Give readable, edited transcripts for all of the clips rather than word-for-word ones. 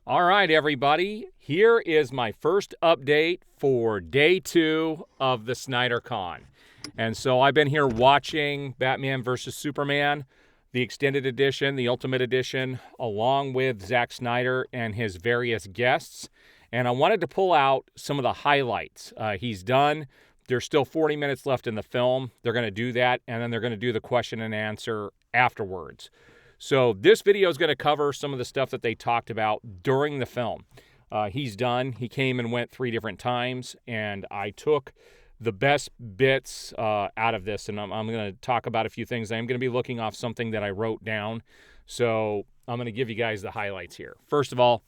All right, everybody. Here is my first update for day 2 of the SnyderCon. And so I've been here watching Batman vs. Superman, the extended edition, the Ultimate Edition, along with Zack Snyder and his various guests. And I wanted to pull out some of the highlights. He's done. There's still 40 minutes left in the film. They're going to do that, and then they're going to do the question and answer afterwards. So this video is going to cover some of the stuff that they talked about during the film. He's done. He came and went 3 different times, and I took the best bits out of this, and I'm going to talk about a few things. I'm going to be looking off something that I wrote down, so I'm going to give you guys the highlights here. First of all,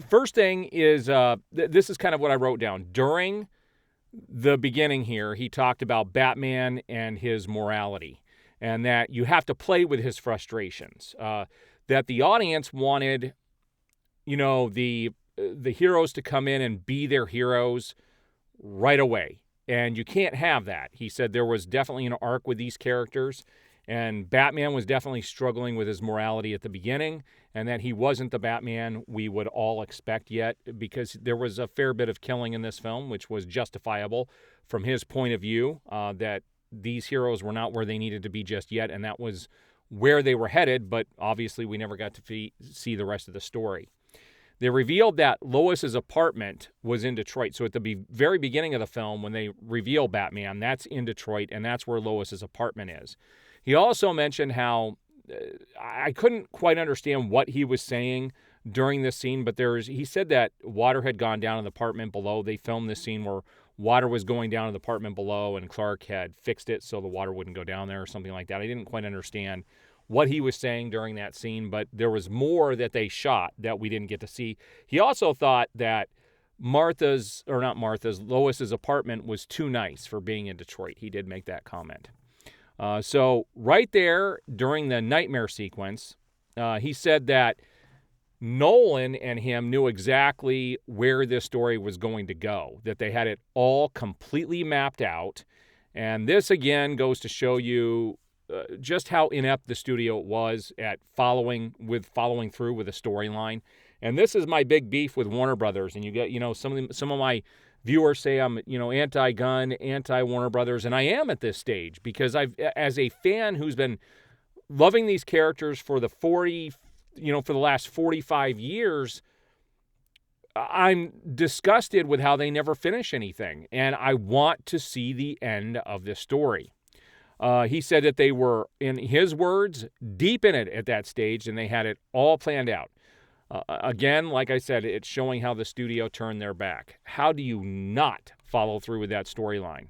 first thing is, this is kind of what I wrote down. During the beginning here, he talked about Batman and his morality, and that you have to play with his frustrations. That the audience wanted, the heroes to come in and be their heroes right away, and you can't have that. He said there was definitely an arc with these characters, and Batman was definitely struggling with his morality at the beginning, and that he wasn't the Batman we would all expect yet, because there was a fair bit of killing in this film, which was justifiable from his point of view, that these heroes were not where they needed to be just yet, and that was where they were headed, but obviously we never got to see the rest of the story. They revealed that Lois's apartment was in Detroit. So at the very beginning of the film, when they reveal Batman, that's in Detroit, and that's where Lois's apartment is. He also mentioned how I couldn't quite understand what he was saying during this scene, but he said that water had gone down in the apartment below. They filmed this scene where water was going down in the apartment below, and Clark had fixed it so the water wouldn't go down there or something like that. I didn't quite understand what he was saying during that scene, but there was more that they shot that we didn't get to see. He also thought that Lois's apartment was too nice for being in Detroit. He did make that comment. So right there during the nightmare sequence, he said that Nolan and him knew exactly where this story was going to go, that they had it all completely mapped out. And this again goes to show you just how inept the studio was at following through with a storyline. And this is my big beef with Warner Brothers. And you get, some of my viewers say I'm, anti-gun, anti-Warner Brothers, and I am at this stage because as a fan who's been loving these characters for the last 45 years, I'm disgusted with how they never finish anything, and I want to see the end of this story. He said that they were, in his words, deep in it at that stage, and they had it all planned out. Again, like I said, it's showing how the studio turned their back. How do you not follow through with that storyline?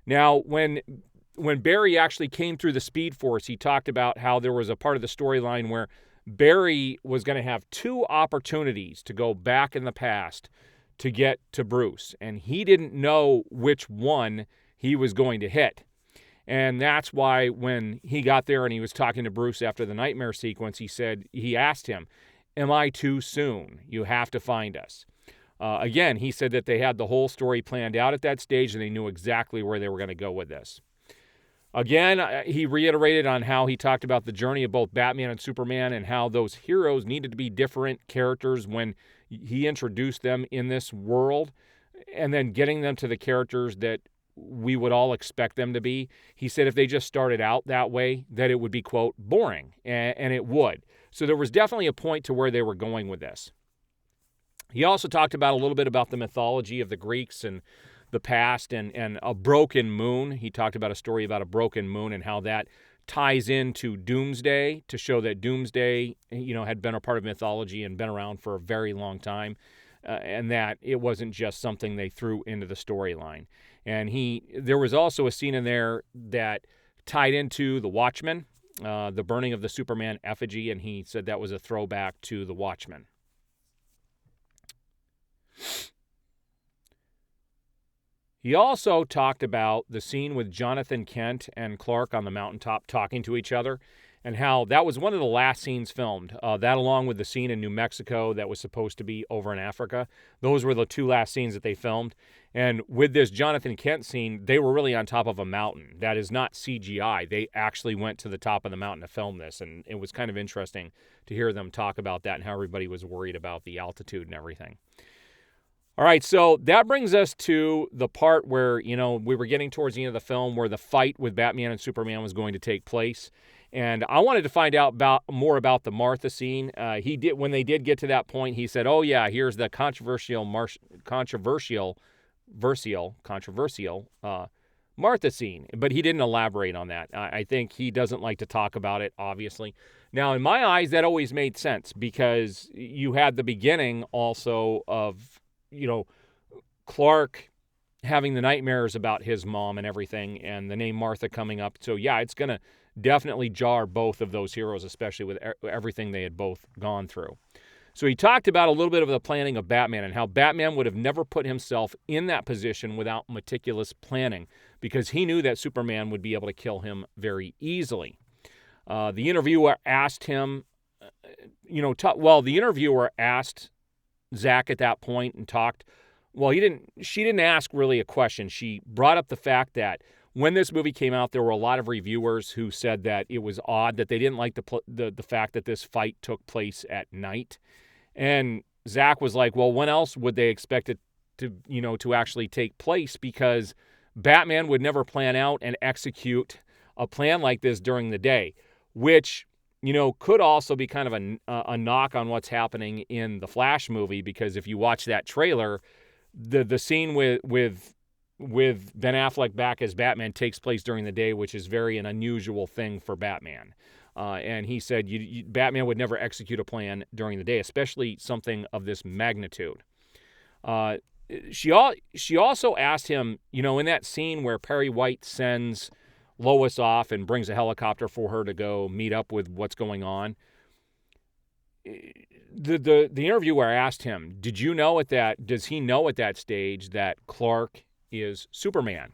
Now, when Barry actually came through the Speed Force, he talked about how there was a part of the storyline where Barry was going to have 2 opportunities to go back in the past to get to Bruce, and he didn't know which one he was going to hit. And that's why when he got there and he was talking to Bruce after the nightmare sequence, he asked him, "Am I too soon? You have to find us." Again, he said that they had the whole story planned out at that stage and they knew exactly where they were going to go with this. Again, he reiterated on how he talked about the journey of both Batman and Superman and how those heroes needed to be different characters when he introduced them in this world, and then getting them to the characters that we would all expect them to be. He said if they just started out that way, that it would be, quote, boring, and it would. So there was definitely a point to where they were going with this. He also talked about a little bit about the mythology of the Greeks and the past and a broken moon. He talked about a story about a broken moon and how that ties into Doomsday, to show that Doomsday, had been a part of mythology and been around for a very long time, and that it wasn't just something they threw into the storyline. And there was also a scene in there that tied into the Watchmen, the burning of the Superman effigy, and he said that was a throwback to the Watchmen. He also talked about the scene with Jonathan Kent and Clark on the mountaintop talking to each other, and how that was one of the last scenes filmed. That along with the scene in New Mexico that was supposed to be over in Africa. Those were the two last scenes that they filmed. And with this Jonathan Kent scene, they were really on top of a mountain. That is not CGI. They actually went to the top of the mountain to film this, and it was kind of interesting to hear them talk about that and how everybody was worried about the altitude and everything. All right, so that brings us to the part where, we were getting towards the end of the film where the fight with Batman and Superman was going to take place. And I wanted to find out more about the Martha scene. When they did get to that point, he said, "Oh yeah, here's the controversial Martha scene," but he didn't elaborate on that. I think he doesn't like to talk about it, obviously. Now, in my eyes, that always made sense because you had the beginning also of, Clark having the nightmares about his mom and everything, and the name Martha coming up. So yeah, it's going to definitely jar both of those heroes, especially with everything they had both gone through. So he talked about a little bit of the planning of Batman and how Batman would have never put himself in that position without meticulous planning because he knew that Superman would be able to kill him very easily. The interviewer asked him, the interviewer asked Zach at that point and talked. Well, she didn't ask really a question. She brought up the fact that when this movie came out, there were a lot of reviewers who said that it was odd, that they didn't like the fact that this fight took place at night. And Zach was like, well, when else would they expect it to actually take place? Because Batman would never plan out and execute a plan like this during the day, which, could also be kind of a knock on what's happening in the Flash movie, because if you watch that trailer, the scene with Ben Affleck back as Batman takes place during the day, which is an unusual thing for Batman. And he said Batman would never execute a plan during the day, especially something of this magnitude. She also asked him, in that scene where Perry White sends Lois off and brings a helicopter for her to go meet up with what's going on. The interviewer asked him, does he know at that stage that Clark is Superman?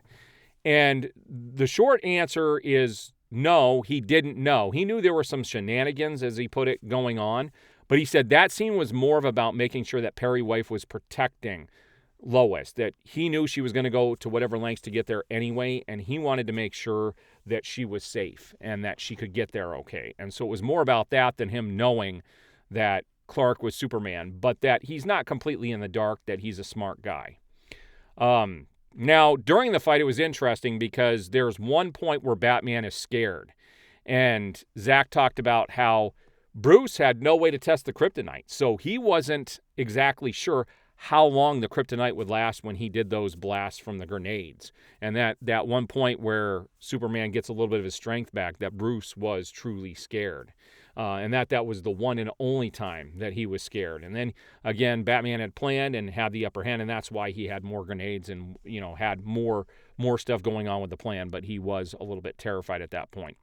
And the short answer is no, he didn't know. He knew there were some shenanigans, as he put it, going on, but he said that scene was more about making sure that Perry White was protecting Lois, that he knew she was going to go to whatever lengths to get there anyway, and he wanted to make sure that she was safe and that she could get there okay. And so it was more about that than him knowing that Clark was Superman, but that he's not completely in the dark, that he's a smart guy. Now, during the fight, it was interesting because there's one point where Batman is scared, and Zach talked about how Bruce had no way to test the kryptonite, so he wasn't exactly sure how long the kryptonite would last when he did those blasts from the grenades. And that one point where Superman gets a little bit of his strength back, that Bruce was truly scared. And that was the one and only time that he was scared. And then, again, Batman had planned and had the upper hand, and that's why he had more grenades and, had more stuff going on with the plan. But he was a little bit terrified at that point.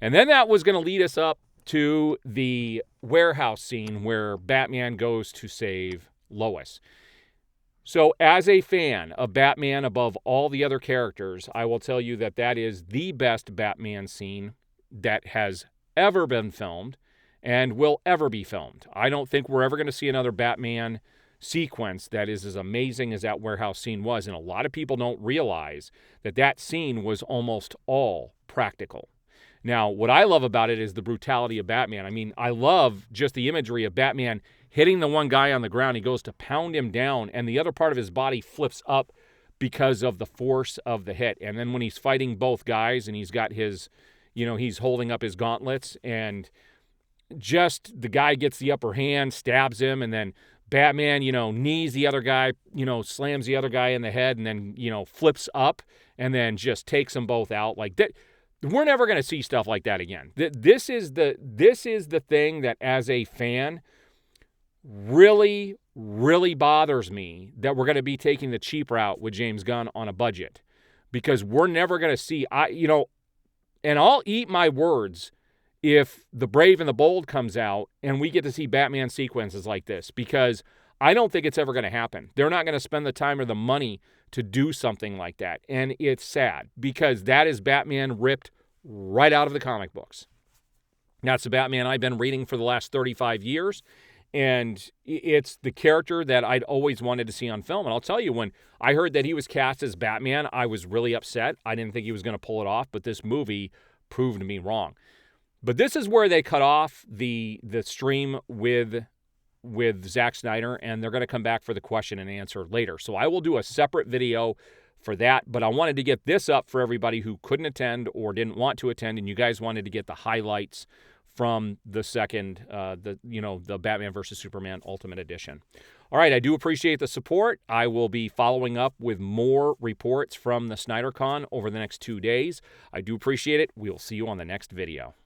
And then that was going to lead us up to the warehouse scene where Batman goes to save Lois. So as a fan of Batman above all the other characters, I will tell you that is the best Batman scene that has ever been filmed and will ever be filmed. I don't think we're ever going to see another Batman sequence that is as amazing as that warehouse scene was. And a lot of people don't realize that scene was almost all practical. Now, what I love about it is the brutality of Batman. I mean, I love just the imagery of Batman hitting the one guy on the ground. He goes to pound him down, and the other part of his body flips up because of the force of the hit. And then when he's fighting both guys and he's got his, he's holding up his gauntlets, and just the guy gets the upper hand, stabs him, and then Batman, knees the other guy, slams the other guy in the head, and then, flips up and then just takes them both out like that. We're never going to see stuff like that again. This is the thing that, as a fan, really, really bothers me, that we're going to be taking the cheap route with James Gunn on a budget, because we're never going to see, and I'll eat my words if The Brave and the Bold comes out and we get to see Batman sequences like this, because I don't think it's ever going to happen. They're not going to spend the time or the money to do something like that. And it's sad, because that is Batman ripped right out of the comic books. That's the Batman I've been reading for the last 35 years. And it's the character that I'd always wanted to see on film. And I'll tell you, when I heard that he was cast as Batman, I was really upset. I didn't think he was going to pull it off, but this movie proved me wrong. But this is where they cut off the stream with Zack Snyder, and they're going to come back for the question and answer later. So I will do a separate video for that, but I wanted to get this up for everybody who couldn't attend or didn't want to attend, and you guys wanted to get the highlights from the second, the Batman vs. Superman Ultimate Edition. All right, I do appreciate the support. I will be following up with more reports from the SnyderCon over the next 2 days. I do appreciate it. We'll see you on the next video.